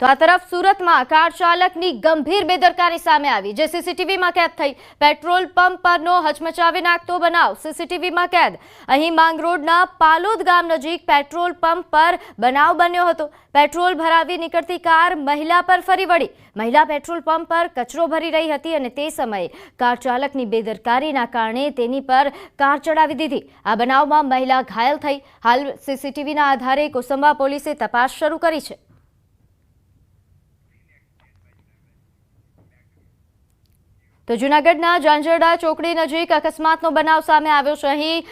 તો આ તરફ સુરતમાં કાર ચાલકની ગંભીર બેદરકારી સામે આવી, જે સીસીટીવીમાં કેદ થઈ। પેટ્રોલ પંપ પરનો હચમચાવી નાખતો બનાવ સીસીટીવીમાં કેદ। અહીં માંગરોળના પાલોદ ગામ નજીક પેટ્રોલ પંપ પર બનાવ બન્યો હતો। પેટ્રોલ ભરાવી નીકળતી કાર મહિલા પર ફરી વળી। મહિલા પેટ્રોલ પંપ પર કચરો ભરી રહી હતી અને તે સમયે કાર ચાલકની બેદરકારીના કારણે તેની પર કાર ચડાવી દીધી। આ બનાવમાં મહિલા ઘાયલ થઈ। હાલ સીસીટીવીના આધારે કોસંબા પોલીસે તપાસ શરૂ કરી છે। તો જૂનાગઢના ઝાંઝરડા ચોકડી નજીક અકસ્માતનો બનાવ સામે આવ્યો છે। અહીં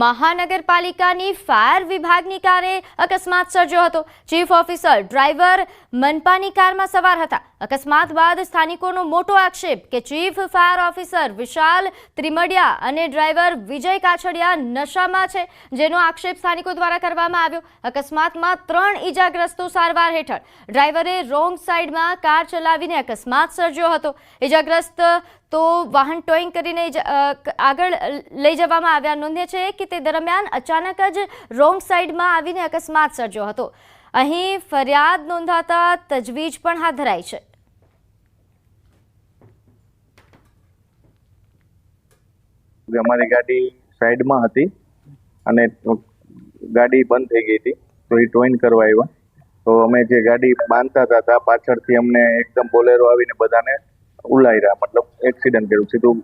મહાનગરપાલિકાની ફાયર વિભાગની કારે અકસ્માત સર્જ્યો હતો। ચીફ ઓફિસર ડ્રાઈવર મનપાની કારમાં સવાર હતા। અકસ્માત બાદ સ્થાનિકોનો મોટો આક્ષેપ કે ચીફ ફાયર ઓફિસર વિશાલ ત્રિમડિયા અને ડ્રાઈવર વિજય કાછડિયા નશામાં છે, જેનો આક્ષેપ સ્થાનિકો દ્વારા કરવામાં આવ્યો। અકસ્માતમાં 3 ઈજાગ્રસ્તો સારવાર હેઠળ। ડ્રાઈવરે રોંગ સાઈડમાં કાર ચલાવીને અકસ્માત સર્જ્યો હતો। ઈજાગ્રસ્ત તો વાહન ટોઈંગ કરીને આગળ લઈ જવામાં આવ્યા। નોંધ્ય છે કે તે દરમિયાન અચાનક જ રોંગ સાઈડમાં આવીને અકસ્માત સર્જ્યો હતો। અહીં ફરિયાદ નોંધાતા તજવીજ પણ હાથ ધરાઈ છે। અમારી ગાડી સાઈડમાં હતી અને ગાડી બંધ થઈ ગઈ હતી, તો એ ટોઈન કરવા આવ્યા। તો અમે જે ગાડી બાંધતા હતા પાછળથી અમને એકદમ બોલેરો આવીને બધાને ઉલાયરા, મતલબ એક્સિડન્ટ કર્યું। સીધું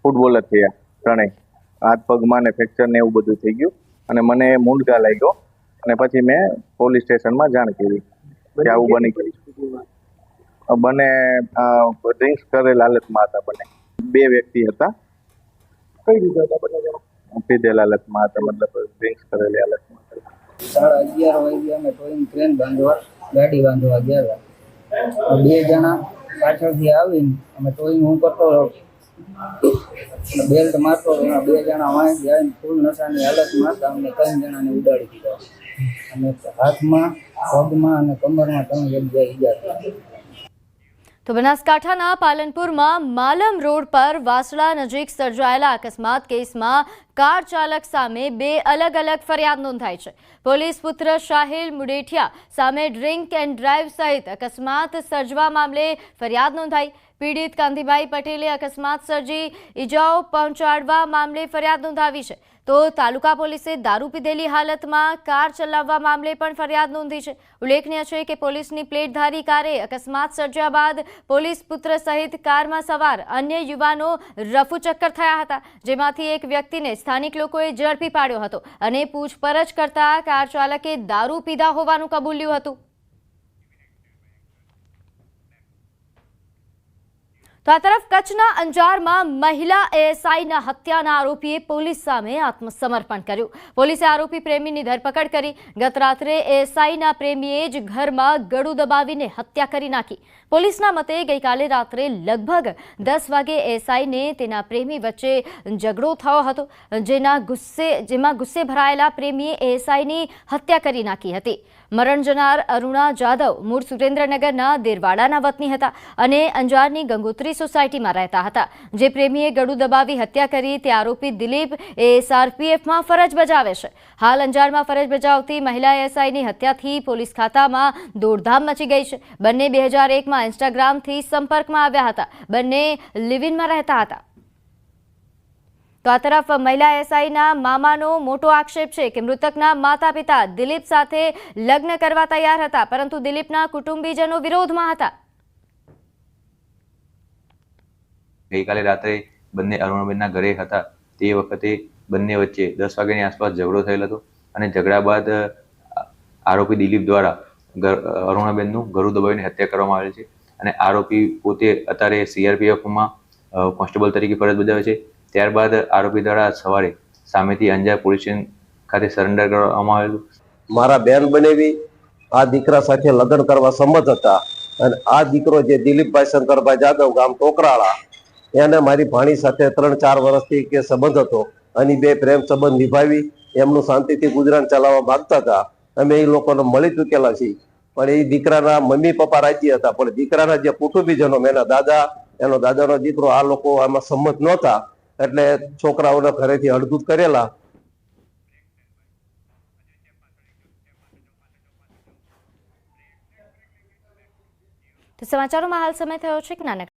ફૂટબોલ જ થયા ત્રણેય, હાથ પગમાં ને ફ્રેક્ચર ને એવું બધું થઈ ગયું અને મને મૂંઢા લાગ્યો અને પછી મેં પોલીસ સ્ટેશનમાં જાણ કરી કે આવું બની ગયું। બને ડ્રિંક્સ કરેલ હાલતમાં હતા। બને 2 વ્યક્તિ હતા। કઈ રીતે હતા? પીધેલ હાલતમાં હતા, મતલબ ડ્રિંક્સ કરેલી હાલતમાં હતા। 11:30 વાગે અમે ટોઈંગ ક્રેન બાંધવા ગાડી બાંધવા ગયા હતા। 2 જણા પાછળથી આવીને અમે ટોઈંગ હું કરતો બેલ્ટ મારતો, 2 જણા વાંચ જાય ફૂલ નશાની હાલતમાં હતા। અમને 3 જણાને ઉડાડી દીધા અને હાથમાં, પગમાં અને કમરમાં 3 જગ્યાએ ઈજા થઈ। તો બનાસકાંઠાના પાલનપુરમાં માલમ રોડ પર વાસળા નજીક સર્જાયેલા અકસ્માત કેસમાં કાર ચાલક સામે 2 અલગ-અલગ ફરિયાદ નોંધાઈ છે। પોલીસ પુત્ર શાહિલ મુડેઠિયા સામે ડ્રિંક એન્ડ ડ્રાઈવ સહિત અકસ્માત સર્જવા મામલે ફરિયાદ નોંધાઈ। પીડિત કાંતિભાઈ પટેલે અકસ્માત સર્જી ઈજાઓ પહોંચાડવા મામલે ફરિયાદ નોંધાવી છે। તો તાલુકા પોલીસે દારૂ પીધેલી હાલતમાં કાર ચલાવવા મામલે પણ ફરિયાદ નોંધી છે। ઉલ્લેખનીય છે કે પોલીસની પ્લેટધારી કારે અકસ્માત સર્જ્યા બાદ પોલીસ પુત્ર સહિત કારમાં સવાર અન્ય યુવાનો રફુચક્કર થયા હતા, જેમાંથી એક વ્યક્તિને સ્થાનિક લોકોએ ઝડપી પાડ્યો હતો અને પૂછપરછ કરતા કાર ચાલકે દારૂ પીધા હોવાનું કબૂલ્યું હતું। તો આ તરફ કચ્છના અંજારમાં મહિલા એએસઆઈના હત્યાના આરોપીએ પોલીસ સામે આત્મસમર્પણ કર્યું। પોલીસે આરોપી પ્રેમીની ધરપકડ કરી। ગત રાત્રે એએસઆઈના પ્રેમીએ જ ઘરમાં ગળું દબાવીને હત્યા કરી નાખી। પોલીસના મતે ગઈકાલે રાત્રે લગભગ 10 વાગે એએસઆઈને તેના પ્રેમી વચ્ચે ઝઘડો થયો હતો, જેમાં ગુસ્સે ભરાયેલા પ્રેમીએ એએસઆઈની હત્યા કરી નાખી હતી। મરણ જનાર અરુણા જાદવ મૂળ સુરેન્દ્રનગરના દેરવાડાના વતની હતા અને અંજારની ગંગોત્રી સોસાયટીમાં રહેતા હતા। જે પ્રેમીએ ગળું દબાવી હત્યા કરી તે આરોપી દિલીપ એસઆરપીએફમાં ફરજ બજાવે છે। હાલ અંજારમાં ફરજ બજાવતી મહિલા એએસઆઈની હત્યાથી પોલીસ ખાતામાં દોડધામ મચી ગઈ છે। બંને 2001માં ઇન્સ્ટાગ્રામથી સંપર્કમાં આવ્યા હતા। બંને લિવ-ઇનમાં રહેતા હતા। તો આ તરફ મહિલા એએસઆઈના મામાનો મોટો આક્ષેપ છે કે મૃતકના માતા પિતા દિલીપ સાથે લગ્ન કરવા તૈયાર હતા, પરંતુ દિલીપના કુટુંબીજનો વિરોધમાં હતા। ગઈકાલે રાત્રે બંને અરુણાબેનના ઘરે હતા, તે વખતે બંને વચ્ચે 10 વાગ્યાની આસપાસ ઝઘડો થયેલ હતો અને ઝઘડા બાદ આરોપી દિલીપ દ્વારા અરુણાબેનનું ગળું દબાવીને હત્યા કરવામાં આવેલ છે અને આરોપી પોતે અત્યારે સીઆરપીએફમાં કોન્સ્ટેબલ તરીકે ફરજ બજાવે છે। ત્યારબાદ આરોપી દ્વારા સવારે સામેથી અંજાર પોલીસ સ્ટેશન ખાતે સરેન્ડર કરવામાં આવેલું। મારા બેન બનેવી આ દીકરા સાથે લગ્ન કરવા સંમત હતા અને આ દીકરો જે દિલીપભાઈ શંકરભાઈ જાદવ ગામ ટોકરાળા, એને મારી ભાણી સાથે 3-4 વર્ષથી કે સંબંધ હતો અને 2 પ્રેમ સંબંધ નિભાવી એમનું શાંતિથી ગુજરાન ચલાવવા માંગતા હતા। અમે એ લોકોને મળી ચૂકેલા છીએ, પણ એ દીકરાના મમ્મી પપ્પા રાજી હતા, પણ દીકરાના જે કુટુંબીજનો, એના દાદા, એનો દાદાનો દીકરો, આ લોકો આમાં સંમત નહોતા, એટલે છોકરાઓના ઘરેથી અડધૂત કરેલા। તો સમાચારોમાં હાલ સમય થયો છે કે નાનકડા